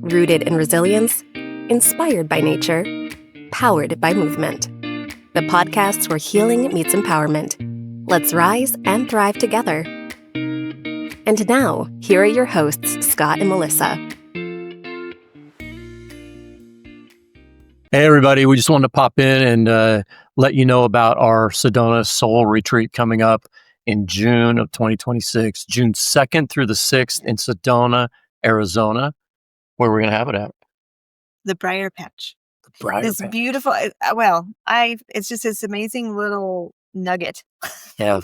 Rooted in resilience, inspired by nature, powered by movement. The podcasts where healing meets empowerment. Let's rise and thrive together. And now, here are your hosts, Scott and Melissa. Hey, everybody. We just wanted to pop in and let you know about our Sedona Soul Retreat coming up in June of 2026, June 2nd through the 6th in Sedona, Arizona, where we're going to have it at. The Briar Patch. This Beautiful. It's just this amazing little nugget. Yeah.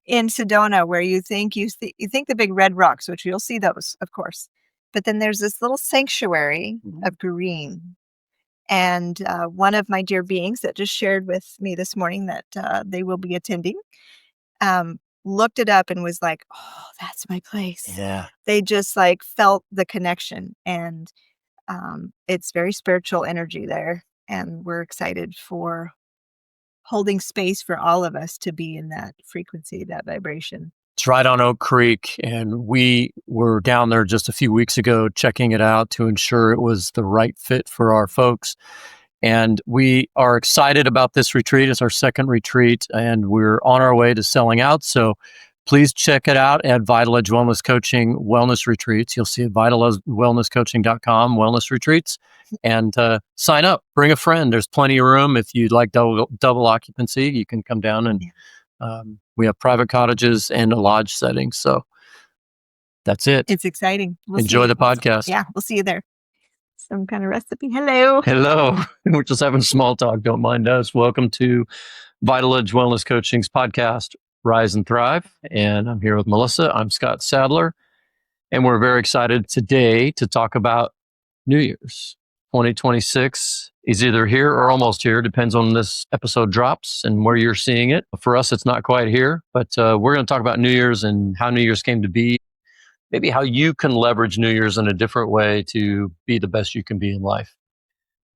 In Sedona, where you think the big red rocks, which you'll see those, of course, but then there's this little sanctuary of green. And one of my dear beings that just shared with me this morning that they will be attending, looked it up and was like, "Oh, that's my place." Yeah. They just like felt the connection, and it's very spiritual energy there, and we're excited for holding space for all of us to be in that frequency, that vibration. It's right on Oak Creek, and we were down there just a few weeks ago checking it out to ensure it was the right fit for our folks. And we are excited about this retreat. It's our second retreat, and we're on our way to selling out. So please check it out at Vital Edge Wellness Coaching Wellness Retreats. You'll see it at vitalwellnesscoaching.com, Wellness Retreats, and sign up. Bring a friend. There's plenty of room. If you'd like double occupancy, you can come down, and we have private cottages and a lodge setting. So that's it. It's exciting. Enjoy the podcast. Yeah, we'll see you there. Some kind of recipe. Hello. We're just having small talk. Don't mind us. Welcome to Vital Edge Wellness Coaching's podcast, Rise and Thrive. And I'm here with Melissa. I'm Scott Sadler. And we're very excited today to talk about New Year's. 2026 is either here or almost here. Depends on this episode drops and where you're seeing it. For us, it's not quite here. But we're going to talk about New Year's and how New Year's came to be. Maybe how you can leverage New Year's in a different way to be the best you can be in life.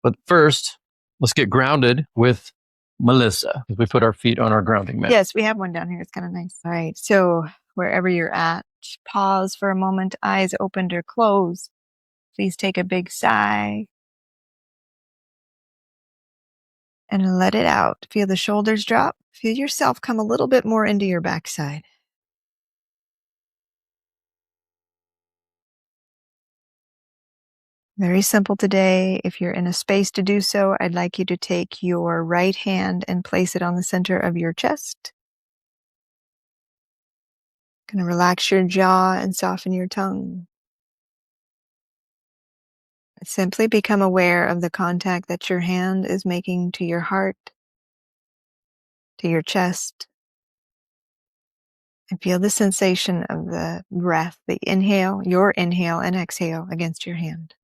But first, let's get grounded with Melissa, as we put our feet on our grounding mat. Yes, we have one down here. It's kind of nice. All right. So wherever you're at, pause for a moment, eyes opened or closed. Please take a big sigh and let it out. Feel the shoulders drop. Feel yourself come a little bit more into your backside. Very simple today. If you're in a space to do so, I'd like you to take your right hand and place it on the center of your chest. Going to relax your jaw and soften your tongue. Simply become aware of the contact that your hand is making to your heart, to your chest. And feel the sensation of the breath, the inhale, your inhale and exhale against your hand.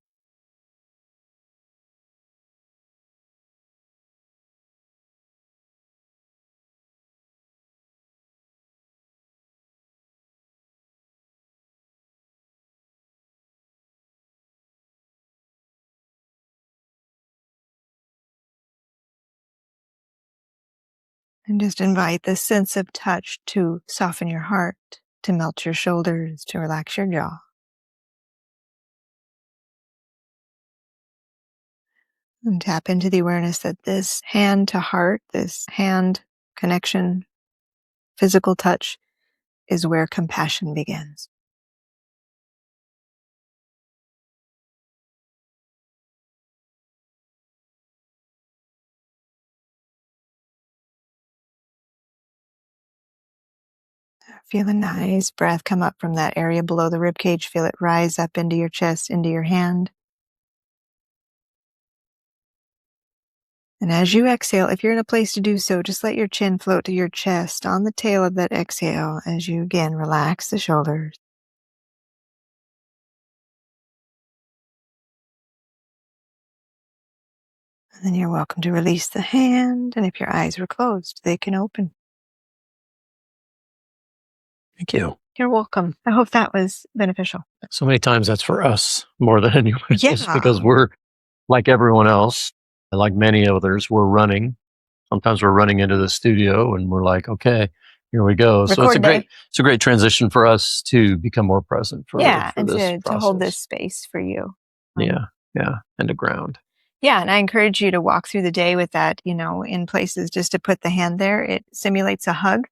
And just invite this sense of touch to soften your heart, to melt your shoulders, to relax your jaw. And tap into the awareness that this hand to heart, this hand connection, physical touch, is where compassion begins. Feel a nice breath come up from that area below the ribcage. Feel it rise up into your chest, into your hand. And as you exhale, if you're in a place to do so, just let your chin float to your chest on the tail of that exhale as you again relax the shoulders. And then you're welcome to release the hand. And if your eyes were closed, they can open. Thank you. You're welcome. I hope that was beneficial. So many times that's for us more than anyone else, Yeah. because we're like everyone else, and like many others, we're running. Sometimes we're running into the studio and we're like, okay, here we go. So it's a great transition for us to become more present for and this to hold process. this space for you. Yeah. And to ground. Yeah, and I encourage you to walk through the day with that, in places just to put the hand there. It simulates a hug.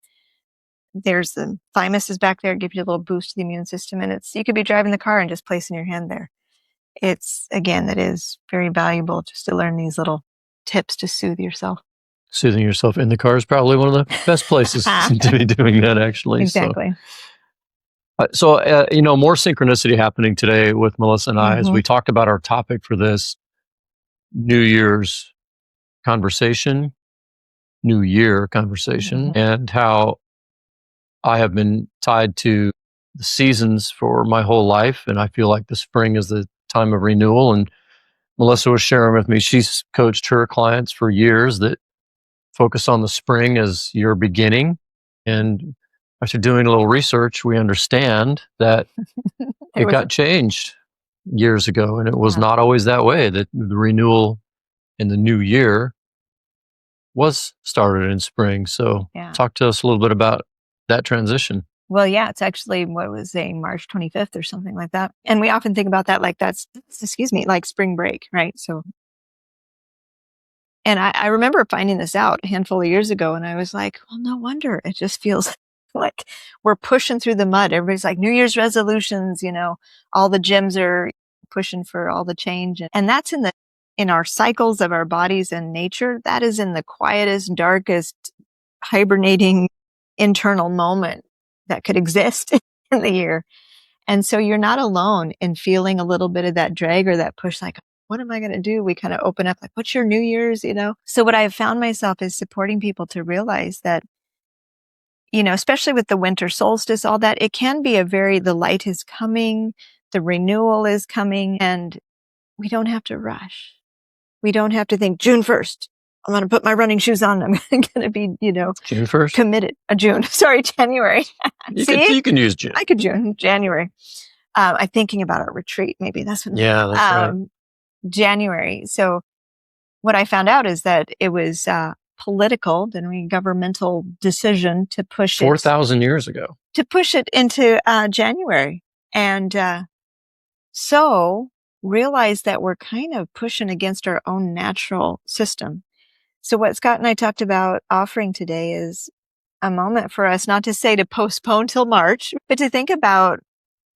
There's the thymus is back there, give you a little boost to the immune system. And you could be driving the car and just placing your hand there. That is very valuable just to learn these little tips to soothe yourself. Soothing yourself in the car is probably one of the best places to be doing that, actually. Exactly. So, more synchronicity happening today with Melissa and I as we talked about our topic for this New Year's conversation, New Year conversation, and how I have been tied to the seasons for my whole life. And I feel like the spring is the time of renewal. And Melissa was sharing with me, she's coached her clients for years that focus on the spring as your beginning. And after doing a little research, we understand that it got changed years ago. And it was not always that way, that the renewal in the new year was started in spring. So talk to us a little bit about that transition. Well, yeah, it's actually, March 25th or something like that. And we often think about that like like spring break, right? So, and I remember finding this out a handful of years ago, and I was like, well, no wonder. It just feels like we're pushing through the mud. Everybody's like New Year's resolutions, all the gyms are pushing for all the change. And that's in our cycles of our bodies and nature. That is in the quietest, darkest, hibernating internal moment that could exist in the year. And so you're not alone in feeling a little bit of that drag or that push, like, what am I going to do? We kind of open up like, what's your New Year's, So what I've found myself is supporting people to realize that, especially with the winter solstice, all that, it can be the light is coming, the renewal is coming, and we don't have to rush. We don't have to think June 1st. I'm going to put my running shoes on. I'm going to be, June 1st? Committed. January. You can use June. I could January. I'm thinking about our retreat. Maybe that's what. Yeah, that's right. January. So what I found out is that it was political, governmental decision to push 4,000 years ago. To push it into January. And so realize that we're kind of pushing against our own natural system. So what Scott and I talked about offering today is a moment for us, not to say to postpone till March, but to think about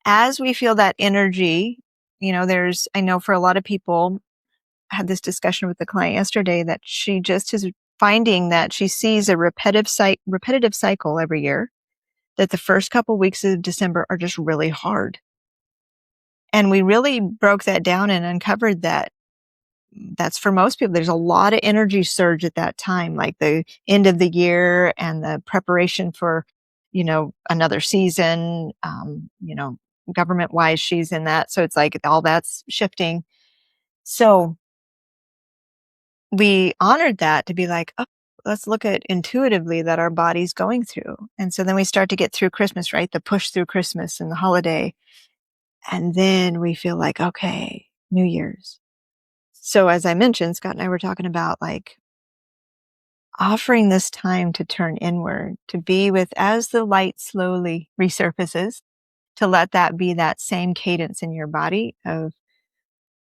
as we feel that energy, I know for a lot of people, I had this discussion with the client yesterday that she just is finding that she sees a repetitive cycle every year, that the first couple weeks of December are just really hard. And we really broke that down and uncovered that that's for most people. There's a lot of energy surge at that time, like the end of the year and the preparation for, another season, government wise, she's in that. So it's like all that's shifting. So we honored that to be like, oh, let's look at intuitively that our body's going through. And so then we start to get through Christmas, right? The push through Christmas and the holiday. And then we feel like, okay, New Year's. So as I mentioned, Scott and I were talking about like offering this time to turn inward, to be with as the light slowly resurfaces, to let that be that same cadence in your body of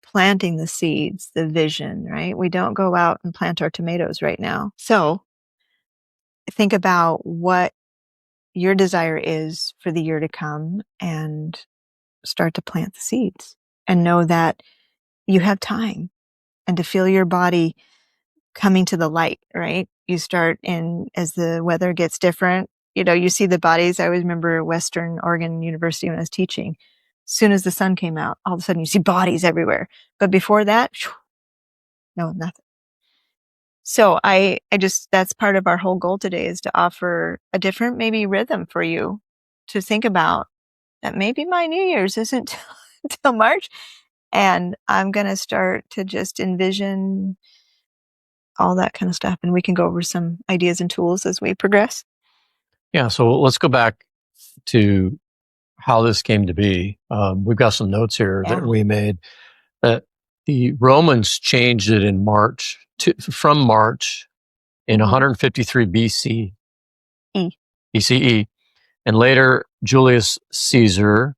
planting the seeds, the vision, right? We don't go out and plant our tomatoes right now. So think about what your desire is for the year to come and start to plant the seeds and know that you have time and to feel your body coming to the light, right? You start as the weather gets different, you see the bodies. I always remember Western Oregon University when I was teaching. As soon as the sun came out, all of a sudden you see bodies everywhere. But before that, no, nothing. So I just, that's part of our whole goal today is to offer a different maybe rhythm for you to think about that maybe my New Year's isn't till March. And I'm going to start to just envision all that kind of stuff. And we can go over some ideas and tools as we progress. Yeah. So let's go back to how this came to be. We've got some notes here that we made that the Romans changed it in March from March in 153 BCE. And later Julius Caesar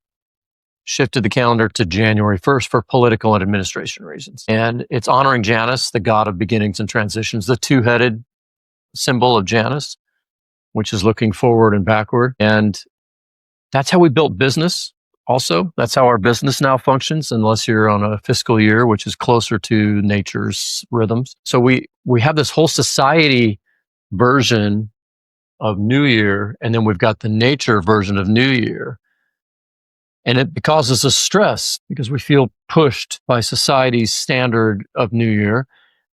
shifted the calendar to January 1st for political and administration reasons. And it's honoring Janus, the god of beginnings and transitions, the two-headed symbol of Janus, which is looking forward and backward. And that's how we built business. Also, that's how our business now functions, unless you're on a fiscal year, which is closer to nature's rhythms. So we have this whole society version of New Year, and then we've got the nature version of New Year. And it causes us stress because we feel pushed by society's standard of New Year,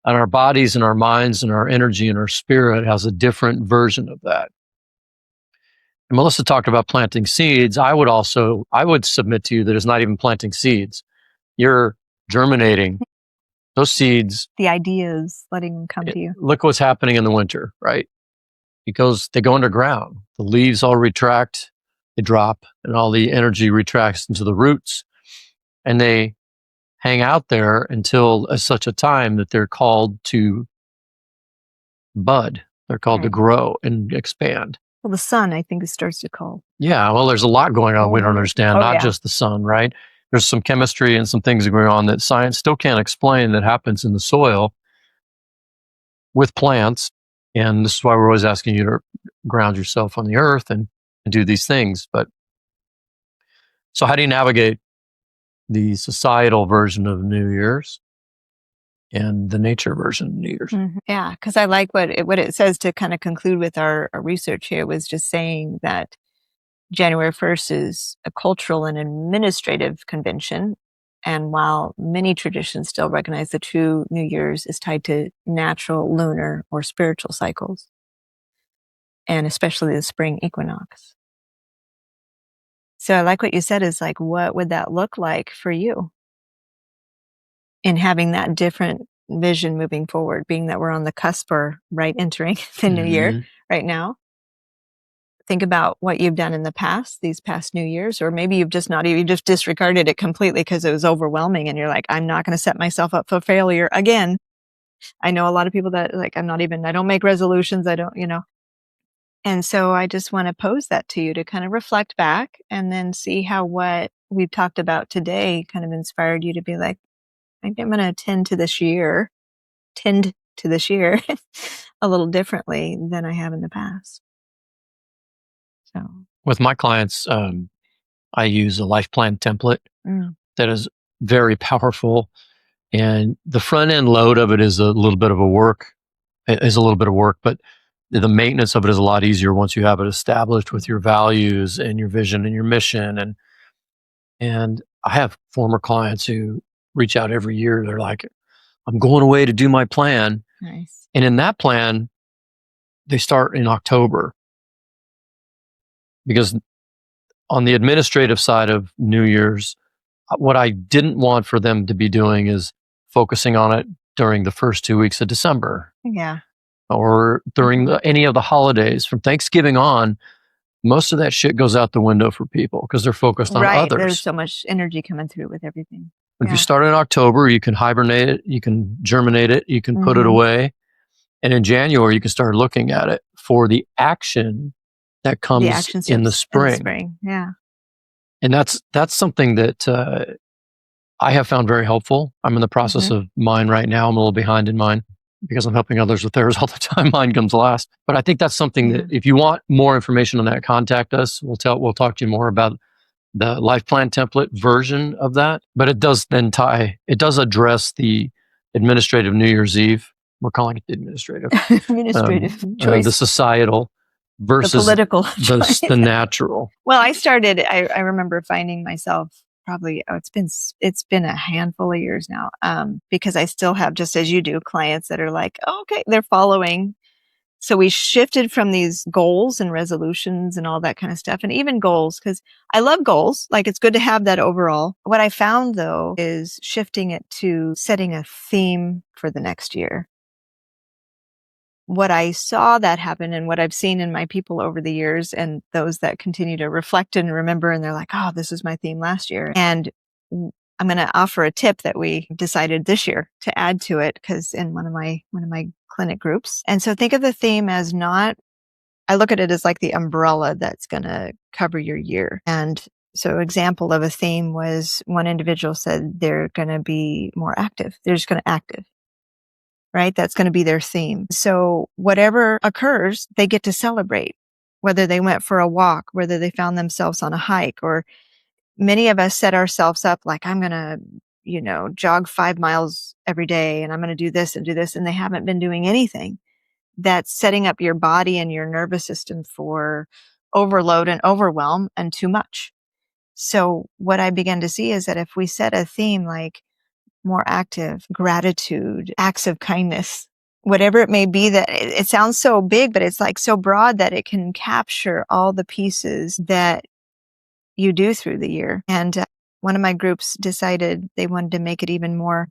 and our bodies and our minds and our energy and our spirit has a different version of that. And Melissa talked about planting seeds. I would submit to you that it's not even planting seeds. You're germinating those seeds. The ideas, letting them come to you. Look what's happening in the winter, right? Because they go underground. The leaves all retract, they drop, and all the energy retracts into the roots. And they hang out there until such a time that they're called to bud. They're called to grow and expand. Well, the sun, I think, starts to call. Yeah, well, there's a lot going on we don't understand, not just the sun, right? There's some chemistry and some things going on that science still can't explain that happens in the soil with plants. And this is why we're always asking you to ground yourself on the earth and do these things. But so how do you navigate the societal version of New Year's and the nature version of New Year's? Mm-hmm. Yeah, because I like what it says to kind of conclude with our research here was just saying that January 1st is a cultural and administrative convention. And while many traditions still recognize the true New Year's is tied to natural, lunar, or spiritual cycles, and especially the spring equinox. So I like what you said is like, what would that look like for you in having that different vision moving forward, being that we're on the cusp or right entering the new year right now? Think about what you've done in the past, these past New Year's, or maybe you just disregarded it completely because it was overwhelming and you're like, I'm not going to set myself up for failure again. I know a lot of people that like, I don't make resolutions. I don't, And so I just want to pose that to you to kind of reflect back and then see how what we've talked about today kind of inspired you to be like, maybe I'm going to tend to this year a little differently than I have in the past. So with my clients, I use a life plan template that is very powerful, and the front end load of it is a little bit of work, but the maintenance of it is a lot easier once you have it established with your values and your vision and your mission. And I have former clients who reach out every year. They're like, I'm going away to do my plan. Nice. And in that plan, they start in October. Because on the administrative side of New Year's, what I didn't want for them to be doing is focusing on it during the first 2 weeks of December. Yeah. Or during any of the holidays. From Thanksgiving on, most of that shit goes out the window for people because they're focused on others. There's so much energy coming through with everything. If you start in October, you can hibernate it, you can germinate it, you can put it away. And in January, you can start looking at it for the action that comes in the spring. Yeah. And that's something that I have found very helpful. I'm in the process of mine right now. I'm a little behind in mine because I'm helping others with theirs all the time. Mine comes last. But I think that's something that if you want more information on that, contact us. We'll talk to you more about the life plan template version of that. But it does address the administrative New Year's Eve. We're calling it the administrative. Choice. The societal versus the political choice. The natural. Well, I remember finding myself probably, it's been a handful of years now, because I still have, just as you do, clients that are like, okay, they're following. So we shifted from these goals and resolutions and all that kind of stuff, and even goals, because I love goals. Like, it's good to have that overall. What I found, though, is shifting it to setting a theme for the next year. What I saw that happen and what I've seen in my people over the years and those that continue to reflect and remember, and they're like, oh, this was my theme last year. And I'm going to offer a tip that we decided this year to add to it, because in one of my clinic groups. And so think of the theme as I look at it as like the umbrella that's going to cover your year. And So example of a theme was one individual said they're going to be more active. They're just going to active, right? That's going to be their theme. So whatever occurs, they get to celebrate, whether they went for a walk, whether they found themselves on a hike, or many of us set ourselves up like, I'm going to, jog 5 miles every day and I'm going to do this and do this. And they haven't been doing anything. That's setting up your body and your nervous system for overload and overwhelm and too much. So what I began to see is that if we set a theme like more active, gratitude, acts of kindness, whatever it may be, that it sounds so big, but it's like so broad that it can capture all the pieces that you do through the year. And one of my groups decided they wanted to make it even more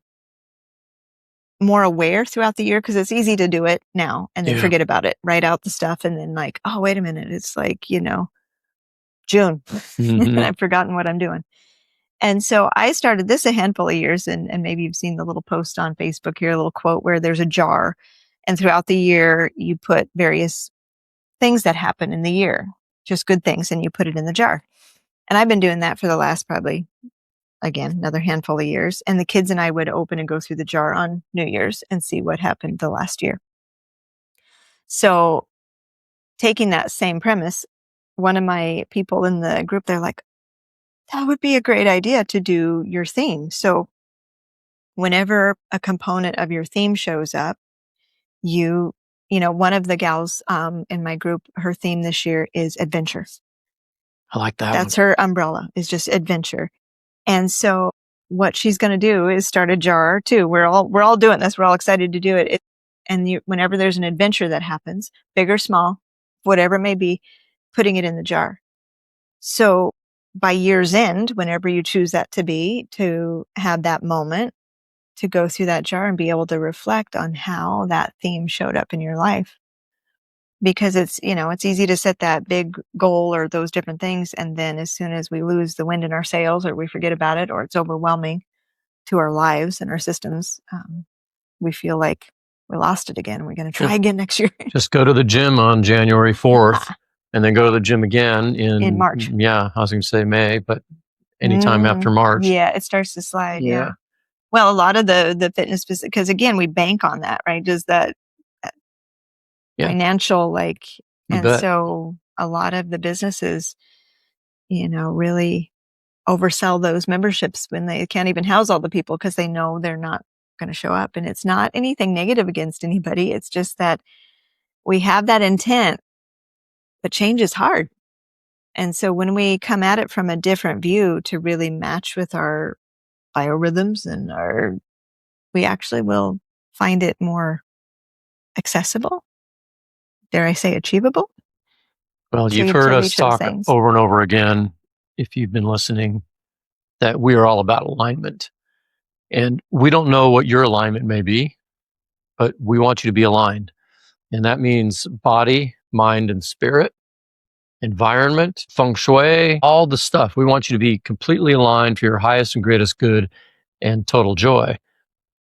aware throughout the year, because it's easy to do it now and then forget about it, write out the stuff, and then like, oh, wait a minute, it's like, June, and I've forgotten what I'm doing. And so I started this a handful of years, and maybe you've seen the little post on Facebook here, a little quote where there's a jar, and throughout the year you put various things that happen in the year, just good things, and you put it in the jar. And I've been doing that for the last probably, again, another handful of years. And the kids and I would open and go through the jar on New Year's and see what happened the last year. So taking that same premise, one of my people in the group, they're like, that would be a great idea to do your theme. So whenever a component of your theme shows up, one of the gals in my group, her theme this year is adventure. I like that. That's her umbrella, is just adventure. And so what she's going to do is start a jar too. We're all doing this. We're all excited to do it. Whenever there's an adventure that happens, big or small, whatever it may be, putting it in the jar. So by year's end, whenever you choose that to have that moment, to go through that jar and be able to reflect on how that theme showed up in your life. Because it's easy to set that big goal or those different things, and then as soon as we lose the wind in our sails, or we forget about it, or it's overwhelming to our lives and our systems, we feel like we lost it again. We're going to try again next year. Just go to the gym on January 4th and then go to the gym again in March. Yeah, I was going to say May, but anytime after March. Yeah, it starts to slide. Yeah. Well, a lot of the fitness, because again, we bank on that, right? Does that financial, so a lot of the businesses, really oversell those memberships when they can't even house all the people because they know they're not going to show up. And it's not anything negative against anybody. It's just that we have that intent, but change is hard. And so when we come at it from a different view to really match with our biorhythms and we actually will find it more accessible. Dare I say achievable? Well, you've heard us talk over and over again, if you've been listening, that we are all about alignment. And we don't know what your alignment may be, but we want you to be aligned. And that means body, mind, and spirit, environment, feng shui, all the stuff. We want you to be completely aligned for your highest and greatest good and total joy.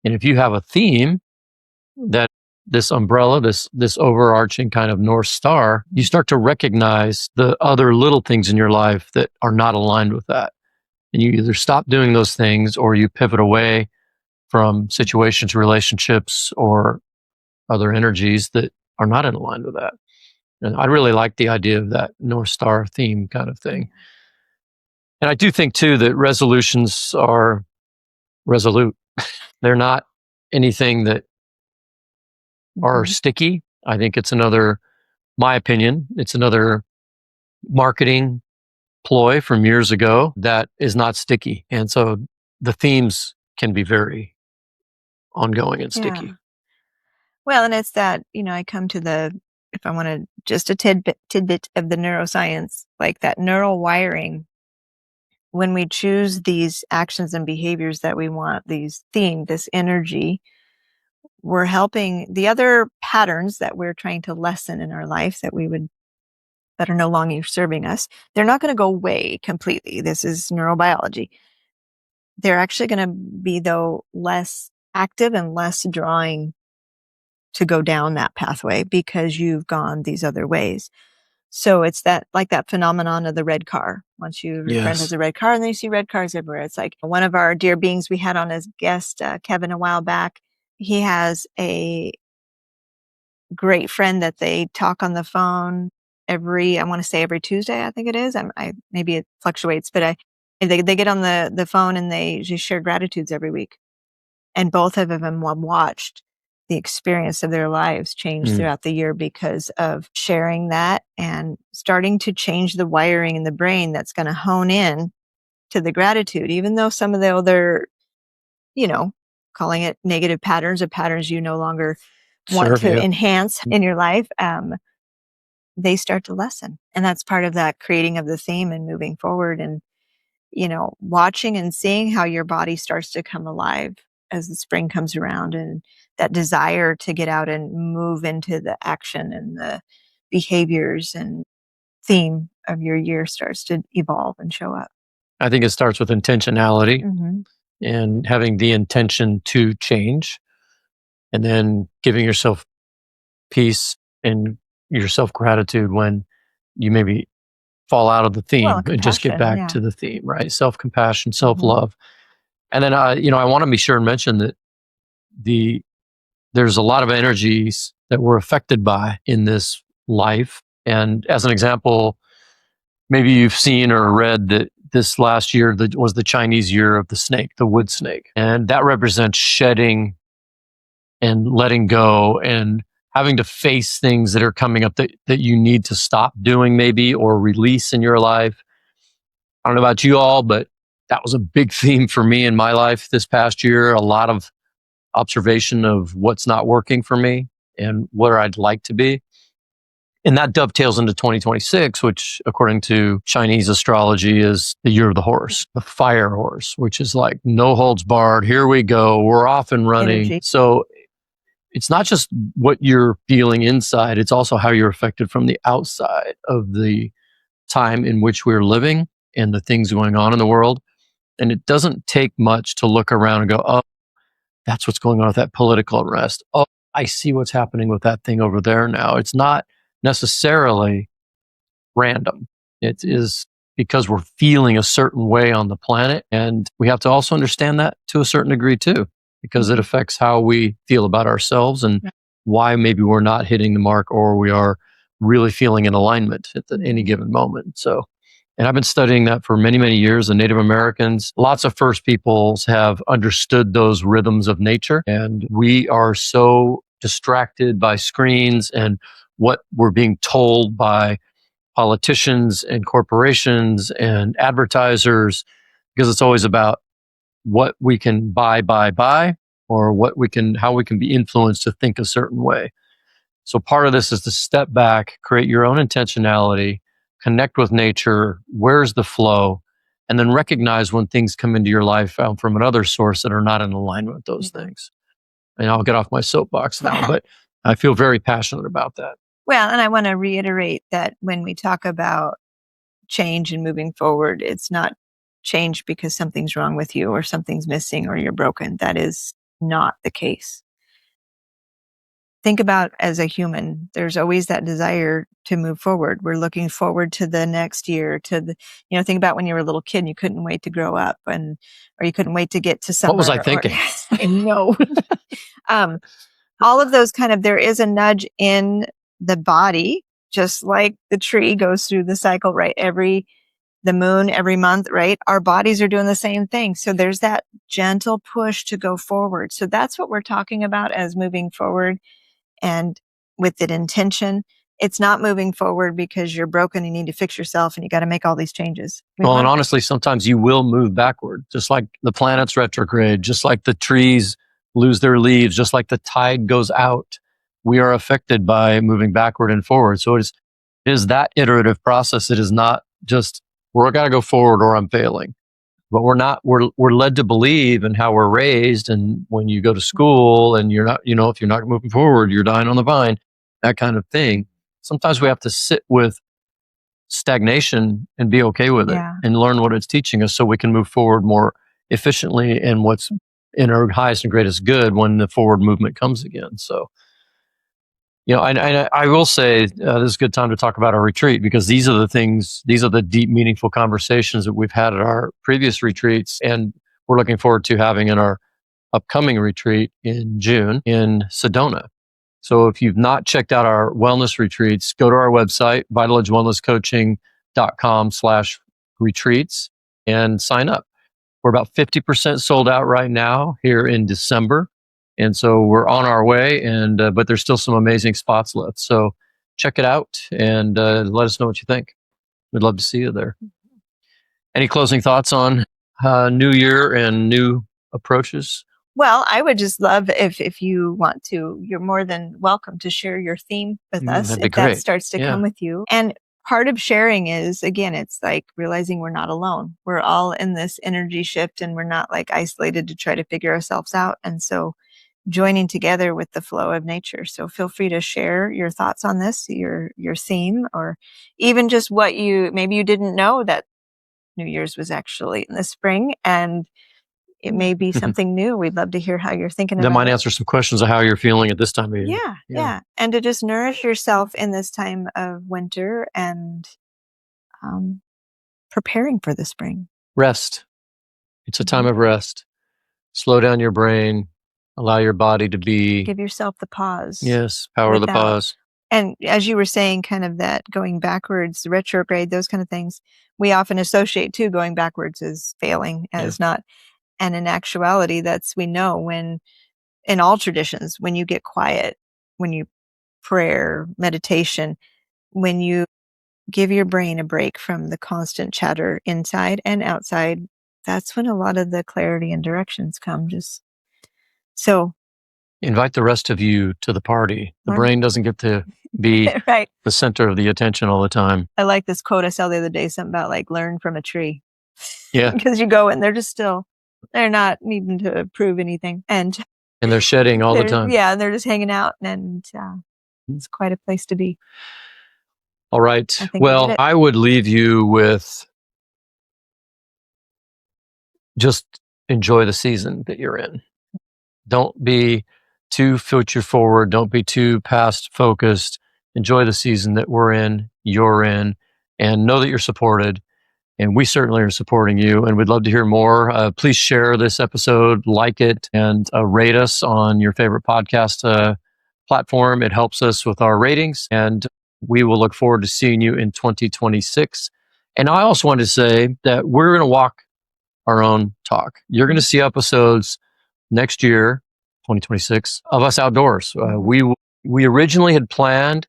And if you have a theme that this umbrella, this overarching kind of North Star, you start to recognize the other little things in your life that are not aligned with that. And you either stop doing those things or you pivot away from situations, relationships, or other energies that are not in line with that. And I really like the idea of that North Star theme kind of thing. And I do think too that resolutions are resolute. They're not anything that are sticky. I think it's my opinion, it's another marketing ploy from years ago that is not sticky. And so the themes can be very ongoing and sticky. Well, and it's that, I come to if I want to, just a tidbit of the neuroscience, like that neural wiring. When we choose these actions and behaviors that we want, this energy, we're helping the other patterns that we're trying to lessen in our life that are no longer serving us. They're not going to go away completely. This is neurobiology. They're actually going to be, though, less active and less drawing to go down that pathway because you've gone these other ways. So it's like that phenomenon of the red car. Once your friend has a red car, and then you see red cars everywhere. It's like one of our dear beings we had on as guest, Kevin, a while back. He has a great friend that they talk on the phone I want to say every Tuesday, I think it is. Maybe it fluctuates, but they get on the phone and they just share gratitudes every week. And both of them watched the experience of their lives change throughout the year because of sharing that and starting to change the wiring in the brain that's going to hone in to the gratitude, even though some of the other, calling it negative patterns or patterns you no longer want to enhance in your life, they start to lessen. And that's part of that creating of the theme and moving forward and, watching and seeing how your body starts to come alive as the spring comes around and that desire to get out and move into the action and the behaviors and theme of your year starts to evolve and show up. I think it starts with intentionality and having the intention to change, and then giving yourself peace and yourself gratitude when you maybe fall out of the theme and just get back to the theme, right? Self-compassion, self-love. And then, I want to be sure and mention that there's a lot of energies that we're affected by in this life. And as an example, maybe you've seen or read that this last year was the Chinese year of the snake, the wood snake. And that represents shedding and letting go and having to face things that are coming up that you need to stop doing maybe or release in your life. I don't know about you all, but that was a big theme for me in my life this past year. A lot of observation of what's not working for me and where I'd like to be. And that dovetails into 2026, which according to Chinese astrology is the year of the horse, the fire horse, which is like no holds barred. Here we go. We're off and running. Energy. So it's not just what you're feeling inside, it's also how you're affected from the outside of the time in which we're living and the things going on in the world. And it doesn't take much to look around and go, oh, that's what's going on with that political unrest. Oh, I see what's happening with that thing over there now. It's not necessarily random. It is because we're feeling a certain way on the planet. And we have to also understand that to a certain degree too, because it affects how we feel about ourselves and why maybe we're not hitting the mark or we are really feeling in alignment at any given moment. So, and I've been studying that for many, many years. The Native Americans, lots of First Peoples have understood those rhythms of nature. And we are so distracted by screens and what we're being told by politicians and corporations and advertisers, because it's always about what we can buy, or how we can be influenced to think a certain way. So part of this is to step back, create your own intentionality, connect with nature, where's the flow, and then recognize when things come into your life from another source that are not in alignment with those things. And I'll get off my soapbox now, but I feel very passionate about that. Well, and I want to reiterate that when we talk about change and moving forward, it's not change because something's wrong with you or something's missing or you're broken. That is not the case. Think about as a human, there's always that desire to move forward. We're looking forward to the next year, think about when you were a little kid and you couldn't wait to grow up or you couldn't wait to get to summer. What was I thinking? I know. All of those there is a nudge in the body, just like the tree goes through the cycle, right? The moon every month, right? Our bodies are doing the same thing. So there's that gentle push to go forward. So that's what we're talking about as moving forward. And with that intention, it's not moving forward because you're broken and you need to fix yourself and you got to make all these changes. Well, and honestly, sometimes you will move backward, just like the planets retrograde, just like the trees lose their leaves, just like the tide goes out. We are affected by moving backward and forward. So it is that iterative process. It is not just, we're got to go forward or I'm failing. But we're led to believe in how we're raised. And when you go to school and you're not, if you're not moving forward, you're dying on the vine, that kind of thing. Sometimes we have to sit with stagnation and be okay with it and learn what it's teaching us so we can move forward more efficiently and what's in our highest and greatest good when the forward movement comes again. So I will say this is a good time to talk about our retreat, because these are the deep, meaningful conversations that we've had at our previous retreats, and we're looking forward to having in our upcoming retreat in June in Sedona. So if you've not checked out our wellness retreats, go to our website, vitaledgewellnesscoaching.com/retreats, and sign up. We're about 50% sold out right now here in December. And so we're on our way, but there's still some amazing spots left. So check it out and let us know what you think. We'd love to see you there. Any closing thoughts on New Year and new approaches? Well, I would just love if you want to, you're more than welcome to share your theme with us That'd be if that great. starts to come with you. And part of sharing is, again, it's like realizing we're not alone. We're all in this energy shift, and we're not like isolated to try to figure ourselves out. And so joining together with the flow of nature. So feel free to share your thoughts on this, your theme, or even just what maybe you didn't know that New Year's was actually in the spring, and it may be something new. We'd love to hear how you're thinking about it. That might answer some questions of how you're feeling at this time of year. Yeah. And to just nourish yourself in this time of winter and preparing for the spring. Rest. It's a time of rest. Slow down your brain. Allow your body to be. Give yourself the pause. Yes, power of the pause. And as you were saying, kind of that going backwards, retrograde, those kind of things, we often associate too going backwards as failing, as not. And in actuality, we know when, in all traditions, when you get quiet, when you prayer, meditation, when you give your brain a break from the constant chatter inside and outside, that's when a lot of the clarity and directions come. So invite the rest of you to the party. The brain doesn't get to be right. the center of the attention all the time. I like this quote I saw the other day, something about like learn from a tree. Yeah. Because you go and they're just still, they're not needing to prove anything. And they're shedding all the time. Yeah, and they're just hanging out, and it's quite a place to be. All right. Well, I would leave you with just enjoy the season that you're in. Don't be too future forward. Don't be too past focused. Enjoy the season that we're in, you're in, and know that you're supported. And we certainly are supporting you, and we'd love to hear more. Please share this episode, like it, and rate us on your favorite podcast platform. It helps us with our ratings, and we will look forward to seeing you in 2026. And I also wanted to say that we're going to walk our own talk. You're going to see episodes next year, 2026, of us outdoors. We originally had planned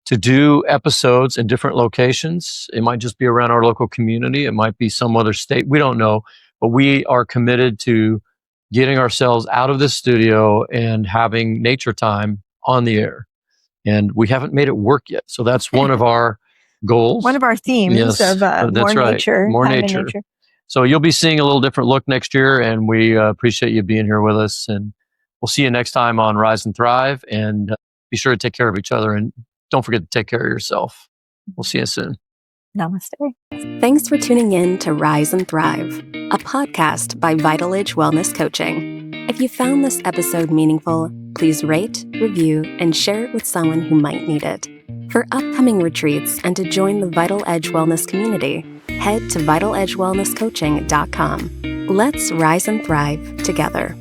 to do episodes in different locations. It might just be around our local community. It might be some other state. We don't know, but we are committed to getting ourselves out of this studio and having nature time on the air. And we haven't made it work yet. So that's one of our goals. One of our themes of more nature. More nature. So you'll be seeing a little different look next year, and we appreciate you being here with us. And we'll see you next time on Rise and Thrive. And be sure to take care of each other, and don't forget to take care of yourself. We'll see you soon. Namaste. Thanks for tuning in to Rise and Thrive, a podcast by Vital Edge Wellness Coaching. If you found this episode meaningful, please rate, review, and share it with someone who might need it. For upcoming retreats and to join the Vital Edge Wellness community, head to vitaledgewellnesscoaching.com. Let's rise and thrive together.